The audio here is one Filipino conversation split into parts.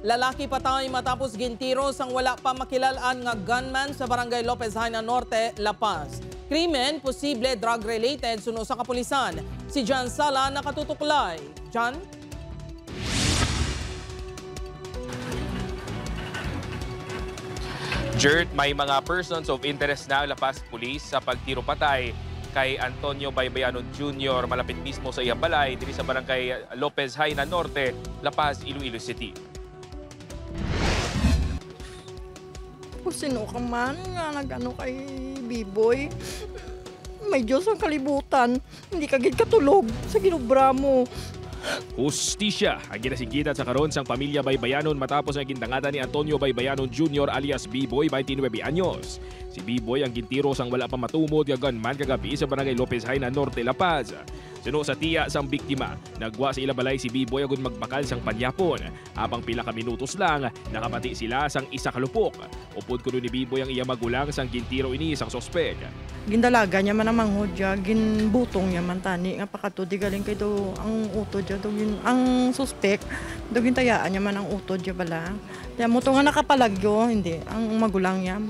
Lalaki patay matapos gintiro sang wala pa makilalaan nga gunman sa barangay Lopez Haina Norte, La Paz. Krimen, posible drug-related suno sa kapulisan. Si John Sala nakatutuklay. John? Jert, may mga persons of interest na La Paz Police sa pagtiro patay kay Antonio Baybayanon Jr. malapit mismo sa Iyabalay, diri sa barangay Lopez Haina Norte, La Paz, Iloilo City. Kung sino ka man nga nag-ano kay B-Boy, may Diyos ang kalibutan. Hindi ka gid katulog sa ginubra mo. Hustisya ang ginasigitan sa karon sang pamilya Baybayanon matapos ang gindangatan ni Antonio Baybayanon Jr. alias B-Boy, 29 anyos. Si B-Boy ang gintiro sang wala pa matumod nga gunman kagabi sa barangay Lopez Haina Norte, La Paz. Suno sa tiya sang biktima, nagwa sa ilabalay si B-Boy agud magbakal sang panyapon. Habang pila ka minutos lang, nakapati sila sang isa ka lupok. Upod kuno ni B-Boy ang iya magulang sang gintiro ini sang sospek. Gindalaga niya man ang manghudya, ginbutong niya man tani nga pakatudi galing kay do ang utod niya, ang suspek, do gintayaan niya man ang utod niya bala. Kaya mo nga nakapalagyo, hindi, ang magulang niya.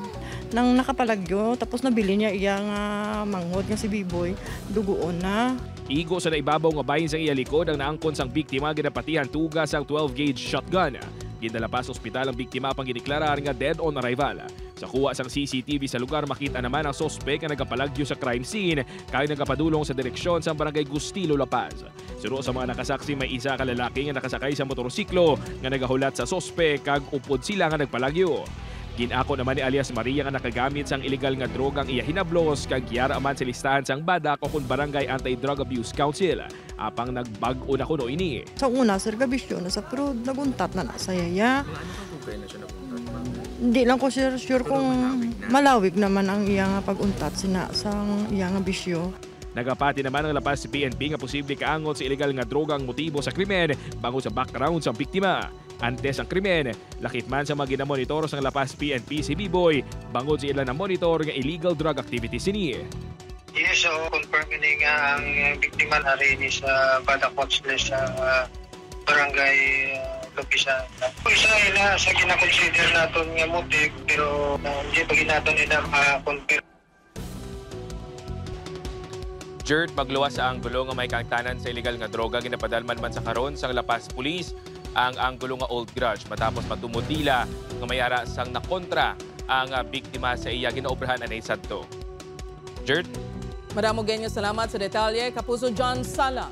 Nang nakapalagyo, tapos nabili niya iya nga manghod nga si B-Boy, dugoon na. Igo sa naibabaw nga bahin sa iya likod ang naangkon sang biktima ginapatihan tugas ang 12-gauge shotgun. Gindala pa sa ospital ang biktima pang gideklarar nga dead on arrival. Sa kuha sang CCTV sa lugar, makita naman ang sospek nga nagapalagyo sa crime scene kaya nagapadulong sa direksyon sa barangay Gustilo, La Paz. Suro sa mga nakasaksi, may isa ka lalaki nga nakasakay sa motorsiklo nga nagahulat sa sospek kag upod sila nga nagpalagyo. Ginako naman ni alias Maria nga nakagamit sang illegal nga drogang iya hinablos kag giyara man sa listahan sang badak o kun barangay Anti-Drug Abuse Council. Apang nagbag-o na kuno ini. Sa una, Sir Gabisyo, na sa pero naguntat na nasa yaya. Hindi lang ko sure kung malawig naman ang iya nga pag-untat sang iya nga bisyo. Nagapati naman ang La Paz PNP nga posible kaangot sa illegal nga drogang motibo sa krimen bango sa background sa biktima. Antes ang krimen, lakit man sa mga ginamonitor sa La Paz PNP si B-Boy, bangod sa ilan na monitor nga illegal drug activities ni. Yes, so confirm ini nga ang biktima na rin sa Badak Watchlist sa barangay Lopisa. Isa ila sa gina-consider natin nga motive pero hindi pa ginaton ina ma-confirm. Jert, magluwas sa anggulo nga may kangtanan sa illegal nga droga ginapadalman man sa karon sang La Paz Police ang anggulo nga old grudge matapos matumudila nga mayara sang nakontra ang biktima sa iya ginaobrahan anay sadto. Jert? Madamo ganyo salamat sa detalye. Kapuso John Sala.